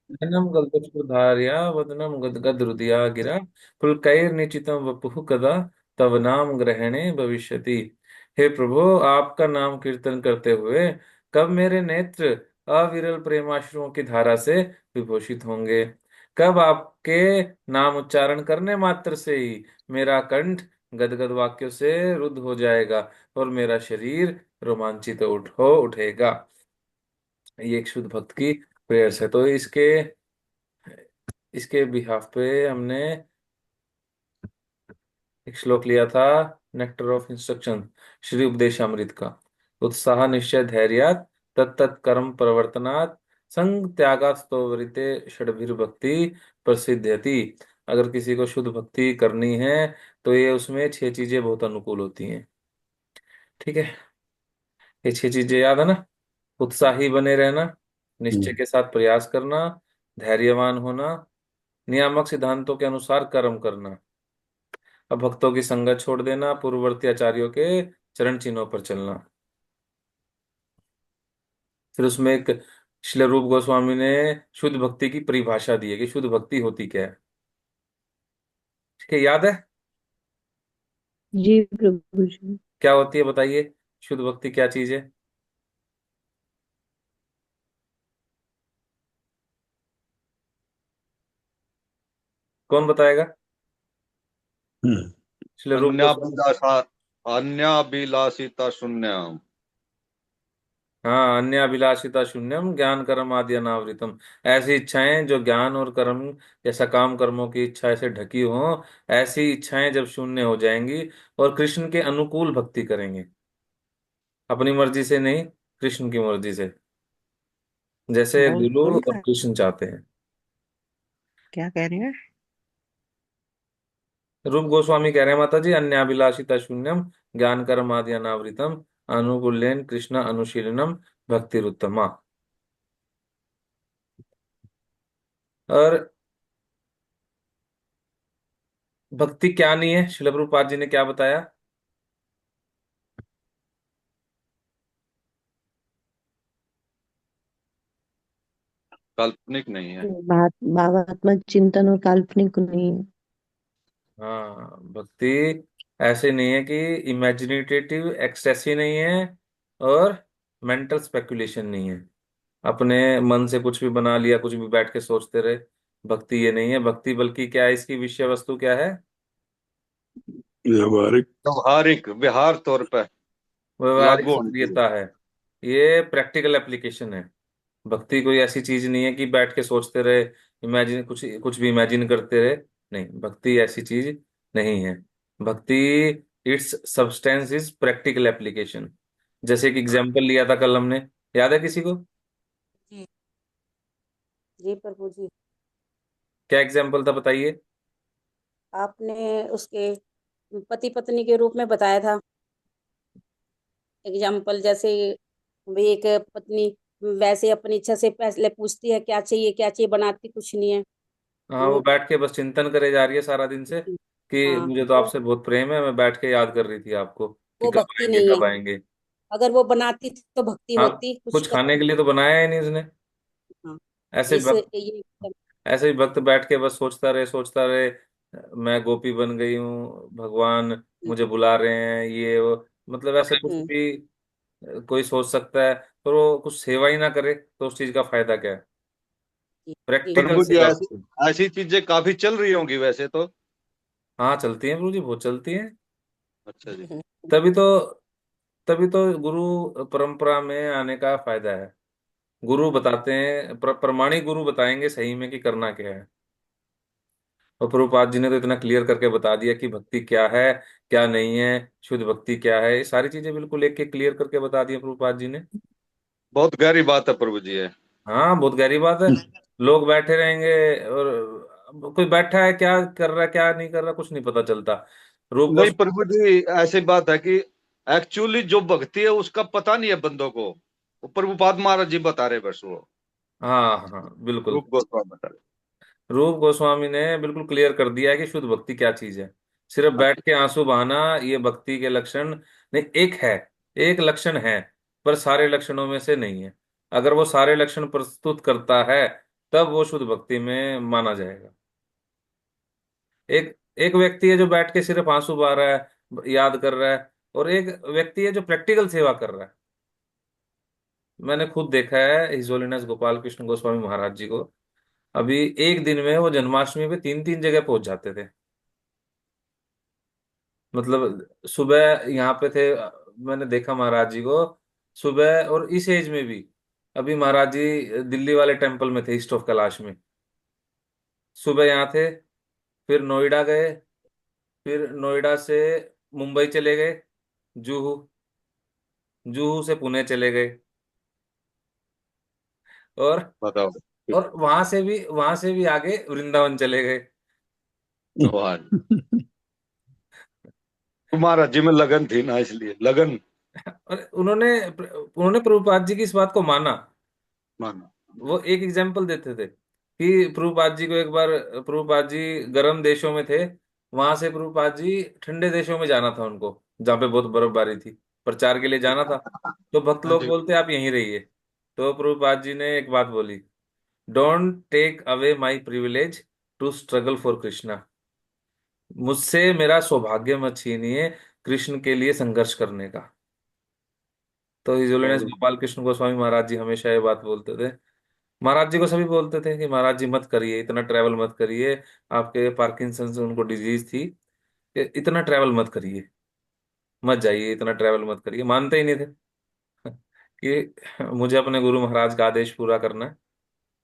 नयनम गलदस्फुरधारया वदनम गदगद हृदया गिरा पुलकैर्निचितम वपुः कदा तव नाम ग्रहणे भविष्यति। हे प्रभु, आपका नाम कीर्तन करते हुए कब मेरे नेत्र अविरल प्रेमाश्रुओं की धारा से विभूषित होंगे। कब आपके नाम उच्चारण करने मात्र से ही मेरा कंठ गदगद वाक्यों से रुद्ध हो जाएगा और मेरा शरीर रोमांचित हो उठेगा। ये एक शुद्ध भक्त की प्रेयर्स है। तो इसके इसके बिहाफ पे हमने एक श्लोक लिया था, nectar of instruction, Shri Upadeshamrita का। उत्साह निश्चय धैर्यात् तत्त कर्म प्रवर्तनात् संग त्यागात् स्तोवरिते षड्भिर भक्ति प्रसिद्ध्यति। अगर किसी को शुद्ध भक्ति करनी है तो ये उसमें छह चीजें बहुत अनुकूल होती हैं। ठीक है, ये छह चीजें याद है ना? उत्साही बने रहना, निश्चय हम्म। के साथ प्रयास करना, धैर्यवान होना, नियामक सिद्धांतों के अनुसार कर्म करना, अब भक्तों की संगत छोड़ देना, पूर्ववर्ती आचार्यों के चरण चिन्हों पर चलना। फिर उसमें एक श्रील रूप गोस्वामी ने शुद्ध भक्ति की परिभाषा दी है कि शुद्ध भक्ति होती क्या है। ठीक है, याद है? जी प्रभु जी। क्या होती है बताइए, शुद्ध भक्ति क्या चीज है? कौन बताएगा? हम्म। श्रील रूप गोस्वामी। अन्याभिलाषा अन्याभिलाषिता शून्यम। हाँ, अन्य अभिलाषिता शून्यम ज्ञान कर्म आदि अनावृतम। ऐसी इच्छाएं जो ज्ञान और कर्म जैसा काम कर्मों की इच्छा से ढकी हों, ऐसी इच्छाएं जब शून्य हो जाएंगी और कृष्ण के अनुकूल भक्ति करेंगे, अपनी मर्जी से नहीं, कृष्ण की मर्जी से, जैसे बोल गुरु बोल और रहा है। कृष्ण चाहते हैं। क्या कह रहे हैं? रूप गोस्वामी कह रहे हैं माता जी, अन्याभिलाषिता शून्यम ज्ञान कर्म आदि अनावृतम अनुकूल्यन कृष्ण अनुशीलनम भक्तिरुत्तमा। और भक्ति क्या नहीं है, शिल प्रभुपाद जी ने क्या बताया? काल्पनिक नहीं है। भावात्मा चिंतन और काल्पनिक नहीं है। हाँ, भक्ति ऐसे नहीं है कि इमेजिनेटिव एक्सेस ही नहीं है और मेंटल स्पेकुलेशन नहीं है, अपने मन से कुछ भी बना लिया, कुछ भी बैठ के सोचते रहे। भक्ति ये नहीं है। भक्ति बल्कि क्या है, इसकी विषय वस्तु क्या है? व्यवहारिक। व्यवहारिक विहार तौर पर व्यवहारिक लागू होनी चाहिए। सक्रियता है, ये प्रैक्टिकल एप्लीकेशन है। भक्ति कोई ऐसी चीज नहीं है कि बैठ के सोचते रहे, इमेजिन कुछ कुछ भी इमेजिन करते रहे। नहीं, भक्ति ऐसी चीज नहीं है। भक्ति, it's substance is practical application. जैसे एक एग्जाम्पल लिया था कल हमने, याद है किसी को? जी जी प्रभु जी। क्या एग्जाम्पल था बताइए? आपने उसके पति पत्नी के रूप में बताया था एग्जाम्पल, जैसे भी एक पत्नी वैसे अपनी इच्छा से पहले पूछती है क्या चाहिए, बनाती कुछ नहीं है हाँ, वो वो। बैठ के बस चिंतन करे जा रही है सारा दिन से कि हाँ, मुझे तो आपसे बहुत प्रेम है, मैं बैठ के याद कर रही थी आपको कि वो कब भक्ति आएंगे नहीं है। कब आएंगे। अगर वो बनाती तो भक्ति हाँ, होती, कुछ कुछ खाने करती। के लिए तो बनाया ही नहीं उसने। हाँ, ऐसे इस वक्त, ये ऐसे ही वक्त बैठ के बस सोचता रहे सोचता रहे, मैं गोपी बन गई हूँ, भगवान मुझे बुला रहे हैं, ये वो, मतलब ऐसे कुछ हम्म, भी कोई सोच सकता है। तो वो कुछ सेवा ही ना करे तो उस चीज का फायदा क्या है? जी जी प्रैक्टिकल प्रभु जी, सेवा। ऐसी ऐसी चीजें काफी चल रही होंगी वैसे तो। हाँ, चलती है प्रभु जी, बहुत चलती है। अच्छा जी। तभी तो तभी तो गुरु परंपरा में आने का फायदा है। गुरु बताते हैं, प्रमाणिक गुरु बताएंगे सही में कि करना क्या है। और प्रभुपाद जी ने तो इतना क्लियर करके बता दिया कि भक्ति क्या है, क्या नहीं है, शुद्ध भक्ति क्या है, ये सारी चीजें बिल्कुल एक एक क्लियर करके बता दी प्रभुपाद जी ने। बहुत गहरी बात है प्रभु जी है। हाँ, बहुत गहरी बात है। लोग बैठे रहेंगे और अब कोई बैठा है, क्या कर रहा है क्या नहीं कर रहा कुछ नहीं पता चलता। रूप नहीं गोस्वामी। प्रभु जी, ऐसी बात है कि एक्चुअली जो भक्ति है उसका पता नहीं है बंदों को। वो प्रभुपाद महाराज जी बता रहे बस वो। हाँ हाँ, बिल्कुल। रूप गोस्वामी बता रहे। रूप गोस्वामी ने बिल्कुल क्लियर कर दिया है कि शुद्ध भक्ति क्या चीज है। सिर्फ बैठ के आंसू बहाना ये भक्ति के लक्षण नहीं, एक है, एक लक्षण है, पर सारे लक्षणों में से नहीं है। अगर वो सारे लक्षण प्रस्तुत करता है तब वो शुद्ध भक्ति में माना जाएगा। एक एक व्यक्ति है जो बैठ के सिर्फ आंसू बहा रहा है, याद कर रहा है, और एक व्यक्ति है जो प्रैक्टिकल सेवा कर रहा है। मैंने खुद देखा है हिज होलीनेस गोपाल कृष्ण गोस्वामी महाराज जी को। अभी एक दिन में वो जन्माष्टमी पे तीन तीन जगह पहुंच जाते थे। मतलब सुबह यहाँ पे थे, मैंने देखा महाराज जी को सुबह, और इस एज में भी। अभी महाराज जी दिल्ली वाले टेम्पल में थे, ईस्ट ऑफ कैलाश में। सुबह यहाँ थे, फिर नोएडा गए, फिर नोएडा से मुंबई चले गए, जुहू, जुहू से पुणे चले गए, और बताओ। वहां से भी आगे वृंदावन चले गए। वाह। तुम्हारा जी में लगन थी ना, इसलिए लगन और उन्होंने प्रभुपाद जी की इस बात को माना। माना। वो एक एग्जाम्पल देते थे कि प्रभुपाद जी को एक बार, प्रभुपाद जी गर्म देशों में थे, वहां से प्रभुपाद जी ठंडे देशों में जाना था उनको, जहाँ पे बहुत बर्फबारी थी, प्रचार के लिए जाना था। तो भक्त हाँ लोग जी। बोलते आप यहीं रहिए। तो प्रभुपाद जी ने एक बात बोली, don't take away my privilege to struggle for Krishna. मुझसे मेरा सौभाग्य मत छीनिए कृष्ण के लिए संघर्ष करने का। तो हिज होलीनेस बहुत गोपाल कृष्ण गोस्वामी महाराज जी हमेशा ये बात बोलते थे। महाराज जी को सभी बोलते थे कि महाराज जी मत करिए, इतना ट्रैवल मत करिए। आपके पार्किंसन से उनको डिजीज थी, कि इतना ट्रैवल मत करिए, मत जाइए, इतना ट्रैवल मत करिए। मानते ही नहीं थे कि मुझे अपने गुरु महाराज का आदेश पूरा करना है,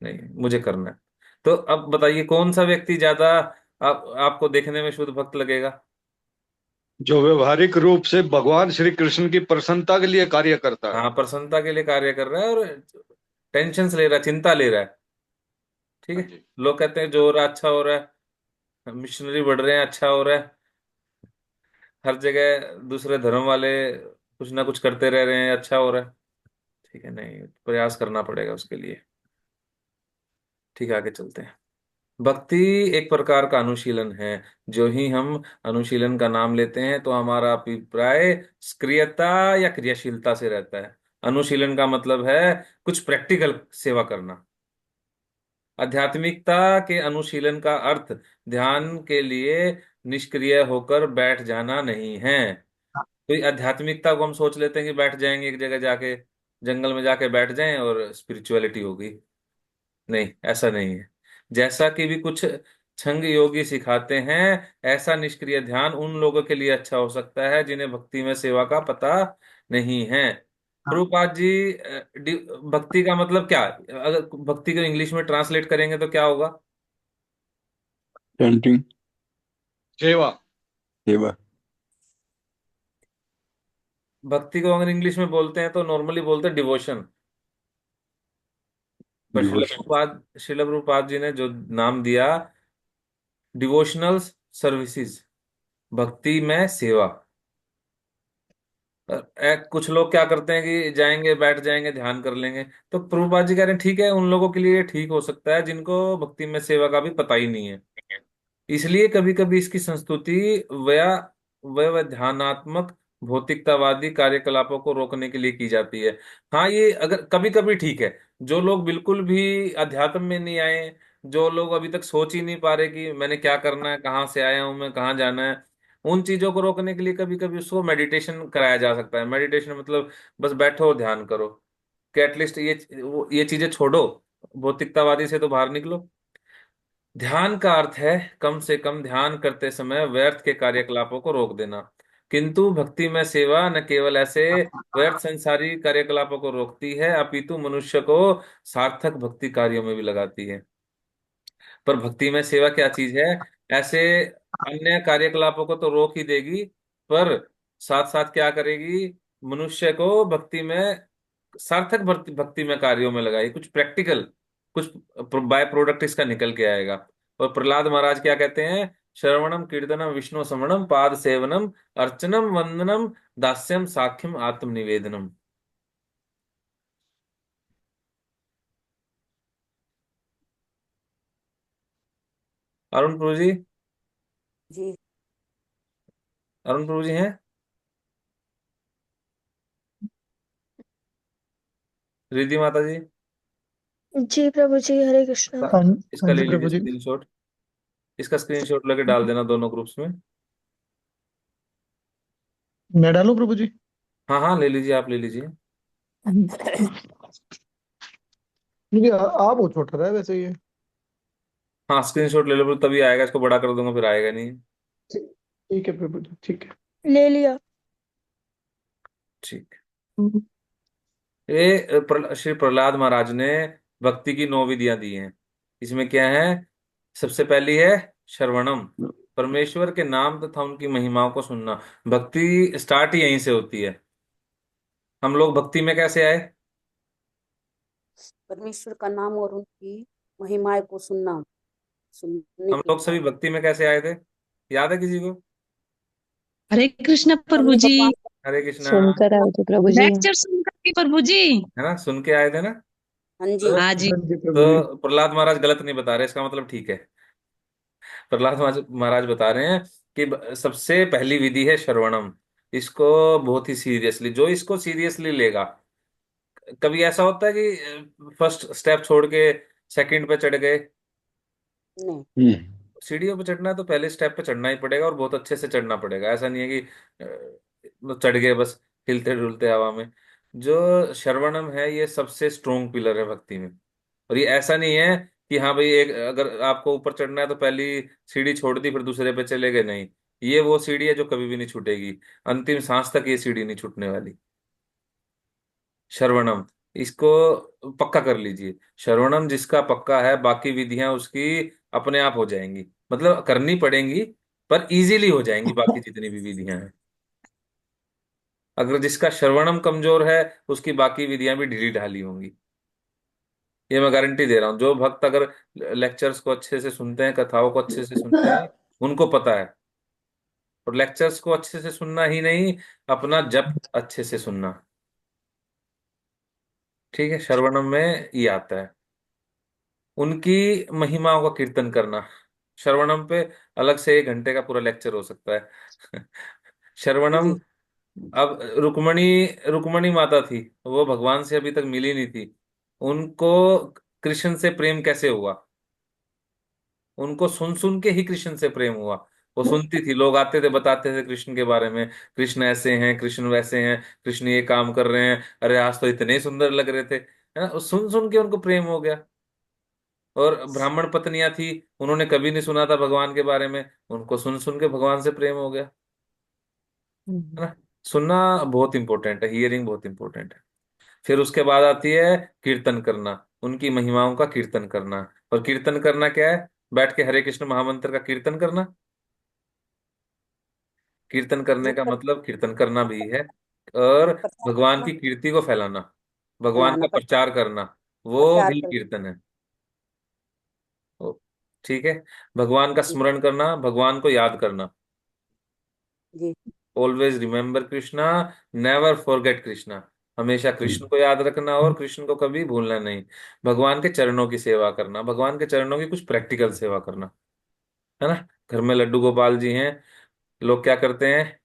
नहीं मुझे करना है। तो अब बताइए कौन सा व्यक्ति ज्यादा आपको देखने में शुद्ध भक्त लगेगा? जो व्यवहारिक रूप से भगवान श्री कृष्ण की प्रसन्नता के लिए कार्य करता है। हाँ, प्रसन्नता के लिए कार्य कर रहा है, और टेंशन ले रहा है, चिंता ले रहा है। ठीक हाँ है। जी। लोग कहते हैं जो हो रहा है अच्छा हो रहा है, मिशनरी बढ़ रहे हैं अच्छा हो रहा है, हर जगह दूसरे धर्म वाले कुछ ना कुछ करते रह रहे हैं अच्छा हो रहा है। ठीक है, नहीं, प्रयास करना पड़ेगा उसके लिए। ठीक है, आगे चलते हैं। भक्ति एक प्रकार का अनुशीलन है। जो ही हम अनुशीलन का नाम लेते हैं तो हमारा अभिप्राय सक्रियता या क्रियाशीलता से रहता है। अनुशीलन का मतलब है कुछ प्रैक्टिकल सेवा करना। आध्यात्मिकता के अनुशीलन का अर्थ ध्यान के लिए निष्क्रिय होकर बैठ जाना नहीं है। तो ये आध्यात्मिकता को हम सोच लेते हैं कि बैठ जाएंगे एक जगह जाके, जंगल में जाके बैठ जाएं और स्पिरिचुअलिटी होगी। नहीं, ऐसा नहीं है। जैसा कि भी कुछ छंग योगी सिखाते हैं, ऐसा निष्क्रिय ध्यान उन लोगों के लिए अच्छा हो सकता है जिन्हें भक्ति में सेवा का पता नहीं है। प्रभुपाद जी भक्ति का मतलब क्या, अगर भक्ति को इंग्लिश में ट्रांसलेट करेंगे तो क्या होगा? चैंटिंग। सेवा। सेवा। भक्ति को अगर इंग्लिश में बोलते हैं तो नॉर्मली बोलते हैं डिवोशन। पर डिवोशन। शिल प्रभुपाद जी ने जो नाम दिया, डिवोशनल सर्विसेज, भक्ति में सेवा। कुछ लोग क्या करते हैं कि जाएंगे बैठ जाएंगे ध्यान कर लेंगे। तो प्रभुपाद जी कह रहे हैं ठीक है, उन लोगों के लिए ठीक हो सकता है जिनको भक्ति में सेवा का भी पता ही नहीं है। इसलिए कभी कभी इसकी संस्तुति वया वह ध्यानात्मक भौतिकतावादी कार्यकलापों को रोकने के लिए की जाती है। हाँ, ये अगर कभी कभी ठीक है। जो लोग बिल्कुल भी अध्यात्म में नहीं आए, जो लोग अभी तक सोच ही नहीं पा रहे कि मैंने क्या करना है, कहाँ से आया हूं मैं, कहाँ जाना है, उन चीजों को रोकने के लिए कभी कभी उसको मेडिटेशन कराया जा सकता है। मेडिटेशन मतलब बस बैठो और ध्यान करो, कि एटलीस्ट ये चीजें छोड़ो, भौतिकतावादी से तो बाहर निकलो। ध्यान का अर्थ है कम से कम ध्यान करते समय व्यर्थ के कार्यकलापों को रोक देना। किंतु भक्ति में सेवा न केवल ऐसे व्यर्थ संसारी कार्यकलापों को रोकती है, अपितु मनुष्य को सार्थक भक्ति कार्यों में भी लगाती है। पर भक्ति में सेवा क्या चीज है? ऐसे अन्य कार्यकलापों को तो रोक ही देगी, पर साथ साथ क्या करेगी? मनुष्य को भक्ति में, सार्थक भक्ति में कार्यों में लगाएगी, कुछ प्रैक्टिकल, कुछ बाय प्रोडक्ट इसका निकल के आएगा। और प्रहलाद महाराज क्या कहते हैं? श्रवणम कीर्तनम विष्णु समणम पाद सेवनम अर्चनम वंदनम दास्यम साख्यम आत्मनिवेदनम। अरुण प्रभु जी, जी। अरुण प्रभु जी हैं? रिद्धि माता जी? जी प्रभु जी, हरे कृष्णा। इसका हाँ इसका हाँ ले जी लीजिए प्रभु जी। स्क्रीनशॉट। इसका स्क्रीनशॉट लेके डाल देना दोनों ग्रुप्स में। मैं डालूं प्रभु जी? हाँ हाँ, ले लीजिए, आप ले लीजिए। क्योंकि आप वो छोटा रहा है वैसे ये। हाँ, स्क्रीनशॉट ले लो, तभी आएगा। इसको बड़ा कर दूंगा फिर आएगा नहीं। ठीक है प्रभु जी, ठीक है। ले लिया। ठीक। ये श्री प्रहलाद महाराज ने भक्ति की 9 विधियां दी हैं। इसमें क्या है? सबसे पहली है श्रवणम, परमेश्वर के नाम तथा उनकी महिमाओं को सुनना। भक्ति स्टार्ट ही यहीं से होती है। हम लोग भक्ति में कैसे आए? परमेश्वर का नाम और उनकी महिमाएं को सुनने हम के लोग बाद सभी भक्ति में कैसे आए थे? याद है किसी को? हरे कृष्ण प्रभु हमने जी। भगवान हरे कृष्णा। सुनकर आए थे प्रभु जी। लेक्चर सुन करके प्रभु जी। है ना, सुन के आए थे ना? हाँ जी। तो, हाँ जी। हाँ जी प्रभु जी। तो प्रहलाद महाराज गलत नहीं बता रहे, इसका मतलब ठीक है। प्रहलाद महाराज बता रहे हैं कि सबसे पहली विधि है श्रवणम। इसको बहुत ही सीरियसली, जो इसको सीरियसली लेगा। कभी ऐसा होता है कि फर्स्ट स्टेप छोड़ के सेकंड पे चढ़ गए? नहीं। सीढ़ियों पे चढ़ना है तो पहले स्टेप पे चढ़ना ही पड़ेगा, और बहुत अच्छे से चढ़ना पड़ेगा। ऐसा नहीं है कि चढ़ गए बस हिलते डुलते हवा में। जो श्रवणम है ये सबसे स्ट्रोंग पिलर है भक्ति में। और ये ऐसा नहीं है कि हाँ भाई, एक अगर आपको ऊपर चढ़ना है तो पहली सीढ़ी छोड़ दी फिर दूसरे पे चले गए, नहीं। ये वो सीढ़ी है जो कभी भी नहीं छूटेगी। अंतिम सांस तक ये सीढ़ी नहीं छूटने वाली। श्रवणम, इसको पक्का कर लीजिए। श्रवणम जिसका पक्का है, बाकी विधियां उसकी अपने आप हो जाएंगी। मतलब करनी पड़ेंगी, पर इजीली हो जाएंगी बाकी जितनी भी विधियां हैं। अगर जिसका श्रवणम कमजोर है, उसकी बाकी विधियां भी ढीली ढाली होंगी। ये मैं गारंटी दे रहा हूँ। जो भक्त अगर लेक्चर्स को अच्छे से सुनते हैं, कथाओं को अच्छे से सुनते हैं, उनको पता है। और लेक्चर्स को अच्छे से सुनना ही नहीं, अपना जप अच्छे से सुनना। ठीक है, श्रवणम में ये आता है। उनकी महिमाओं का कीर्तन करना। श्रवणम पे अलग से 1 घंटे का पूरा लेक्चर हो सकता है। श्रवणम। जी। अब रुक्मणी रुक्मणी माता थी, वो भगवान से अभी तक मिली नहीं थी। उनको कृष्ण से प्रेम कैसे हुआ? उनको सुन सुन के ही कृष्ण से प्रेम हुआ। वो सुनती थी, लोग आते थे बताते थे कृष्ण के बारे में। कृष्ण ऐसे हैं, कृष्ण वैसे हैं, कृष्ण ये काम कर रहे हैं, अरे आज तो इतने सुंदर लग रहे थे, है ना। सुन सुन के उनको प्रेम हो गया। और ब्राह्मण पत्नियां थी, उन्होंने कभी नहीं सुना था भगवान के बारे में, उनको सुन सुन के भगवान से प्रेम हो गया, है ना। सुनना बहुत इंपॉर्टेंट है, हियरिंग बहुत इंपॉर्टेंट है। फिर उसके बाद आती है कीर्तन करना, उनकी महिमाओं का कीर्तन करना। और कीर्तन करना क्या है? बैठ के हरे कृष्ण महामंत्र का कीर्तन करना। कीर्तन करने जो का मतलब कीर्तन करना भी है, और प्रचार भगवान करना, की कीर्ति को फैलाना, भगवान फैलाना, का प्रचार करना, वो प्रचार भी कर। कीर्तन है। ओ, ठीक है। भगवान का जी। स्मरण करना, भगवान को याद करना। जी। Always remember Krishna, never forget Krishna. हमेशा कृष्ण को याद रखना और कृष्ण को कभी भूलना नहीं। भगवान के चरणों की सेवा करना, भगवान के चरणों की कुछ प्रैक्टिकल सेवा करना, है ना। घर में लड्डू गोपाल जी हैं, लोग क्या करते हैं?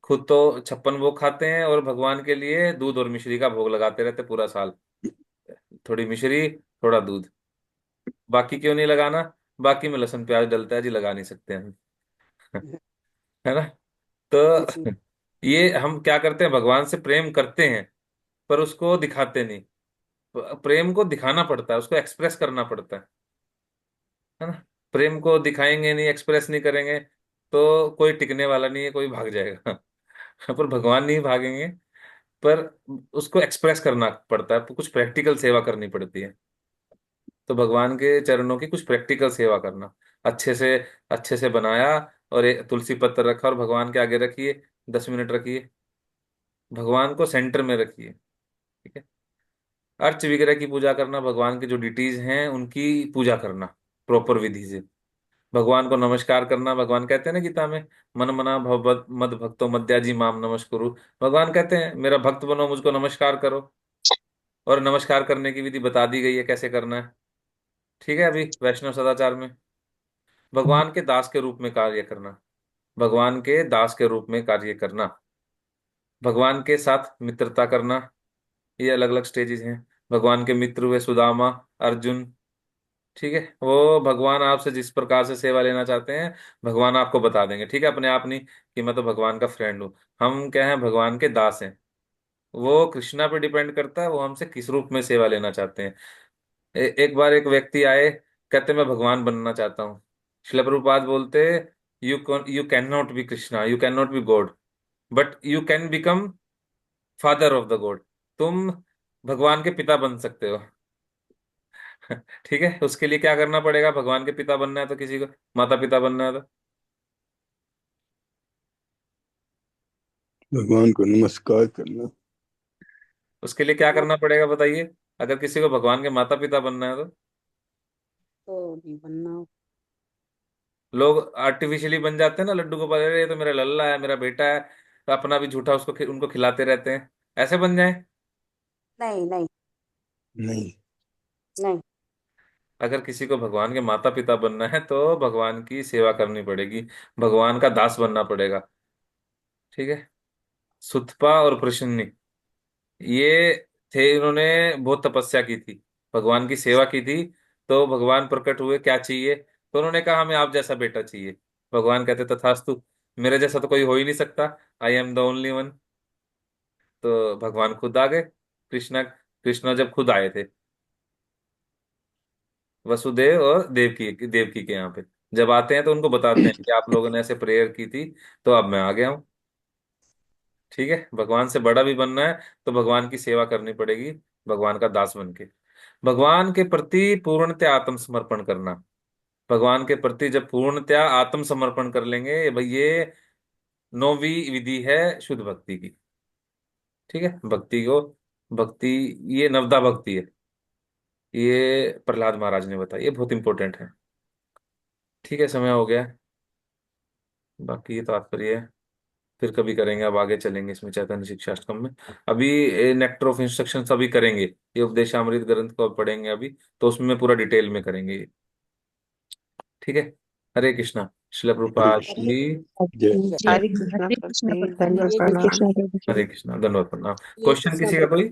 खुद तो 56 भोग खाते हैं और भगवान के लिए दूध और मिश्री का भोग लगाते रहते पूरा साल। थोड़ी मिश्री, थोड़ा दूध। बाकी क्यों नहीं लगाना? बाकी में लहसुन प्याज डलता है जी, लगा नहीं सकते हम। है ना। जी। तो ये हम क्या करते हैं? भगवान से प्रेम करते हैं, पर उसको दिखाते नहीं। प्रेम को दिखाना पड़ता है, उसको एक्सप्रेस करना पड़ता है ना। प्रेम को दिखाएंगे नहीं, एक्सप्रेस नहीं करेंगे, तो कोई टिकने वाला नहीं है, कोई भाग जाएगा। पर भगवान नहीं भागेंगे, पर उसको एक्सप्रेस करना पड़ता है, तो कुछ प्रैक्टिकल सेवा करनी पड़ती है। तो भगवान के चरणों की कुछ प्रैक्टिकल सेवा करना। अच्छे से, अच्छे से बनाया, और एक तुलसी पत्र रखा और भगवान के आगे रखिए, 10 मिनट रखिए, भगवान को सेंटर में रखिए। ठीक है। अर्च विग्रह की पूजा करना, भगवान के जो डिटीज हैं उनकी पूजा करना प्रॉपर विधि से। भगवान को नमस्कार करना। भगवान कहते हैं ना गीता में, मन मना भव मद भक्तो मद्याजी माम नमस्कुरु। भगवान कहते हैं मेरा भक्त बनो, मुझको नमस्कार करो। और नमस्कार करने की विधि बता दी गई है कैसे करना है। ठीक है। अभी वैष्णव सदाचार में भगवान के दास के रूप में कार्य करना, भगवान के दास के रूप में कार्य करना, भगवान के साथ मित्रता करना। ये अलग अलग स्टेजेस हैं। भगवान के मित्र हुए सुदामा, अर्जुन। ठीक है, वो भगवान आपसे जिस प्रकार से सेवा लेना चाहते हैं भगवान आपको बता देंगे। ठीक है, अपने आप नहीं कि मैं तो भगवान का फ्रेंड हूँ। हम क्या है, भगवान के दास हैं। वो कृष्णा पे डिपेंड करता है वो हमसे किस रूप में सेवा लेना चाहते हैं। एक बार एक व्यक्ति आए, कहते मैं भगवान बनना चाहता हूँ। श्रील प्रभुपाद बोलते, you can not be Krishna, you can not be God, but you can become father of the God. तुम भगवान के पिता बन सकते हो। ठीक है, उसके लिए क्या करना पड़ेगा? भगवान के पिता बनना है तो किसी को माता पिता बनना है तो भगवान को नमस्कार करना। उसके लिए क्या करना पड़ेगा बताइए? अगर किसी को भगवान के माता पिता बनना है तो नहीं बनना। लोग आर्टिफिशियली बन जाते हैं ना, लड्डू गोपाल, अरे ये तो मेरा लल्ला है, मेरा बेटा है, तो अपना भी झूठा उसको उनको खिलाते रहते हैं। ऐसे बन जाए? नहीं नहीं नहीं। नहीं। अगर किसी को भगवान के माता पिता बनना है तो भगवान की सेवा करनी पड़ेगी, भगवान का दास बनना पड़ेगा। ठीक है, सुतपा और प्रसन्नी, ये थे, इन्होंने बहुत तपस्या की थी, भगवान की सेवा की थी। तो भगवान प्रकट हुए, क्या चाहिए? तो उन्होंने कहा हमें आप जैसा बेटा चाहिए। भगवान कहते तथास्तु, मेरे जैसा तो कोई हो ही नहीं सकता, I am the only one. तो भगवान खुद आ गए। कृष्णा कृष्णा जब खुद आए थे वसुदेव और देवकी के यहाँ पे, जब आते हैं तो उनको बताते हैं कि आप लोगों ने ऐसे प्रेयर की थी, तो अब मैं आ गया हूँ। ठीक है, भगवान से बड़ा भी बनना है तो भगवान की सेवा करनी पड़ेगी, भगवान का दास बन के। भगवान के प्रति पूर्णतया आत्मसमर्पण करना। भगवान के प्रति जब पूर्णतया आत्मसमर्पण कर लेंगे भाई, ये नौवीं विधि है शुद्ध भक्ति की। ठीक है, भक्ति, ये नवदा भक्ति है, ये प्रहलाद महाराज ने बताई, ये बहुत इंपॉर्टेंट है। ठीक है, समय हो गया है। बाकी ये तात्पर्य है, फिर कभी करेंगे, अब आगे चलेंगे इसमें चैतन्य शिक्षाष्टकम में। अभी नेक्टर ऑफ इंस्ट्रक्शन अभी करेंगे, ये उपदेशामृत ग्रंथ को अब पढ़ेंगे अभी, तो उसमें पूरा डिटेल में करेंगे ये। ठीक है, हरे कृष्णा। शिल हरे प्रभुपाद कृष्ण। हरे की जय। जय। हरे कृष्णा हरे कृष्ण करते प्रभु धन्यवाद हरे हरे कृष्ण। कृष्णा हरे कृष्णा। हरे कृष्णा, धन्यवाद, प्रणाम। ये क्वेश्चन कृष्ण किसी का कोई?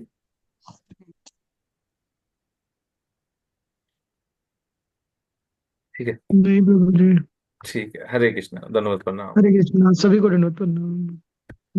ठीक है, नहीं प्रभु जी। ठीक है, हरे कृष्णा, धन्यवाद, प्रणाम। हरे कृष्णा, सभी को धन्यवाद प्रणाम।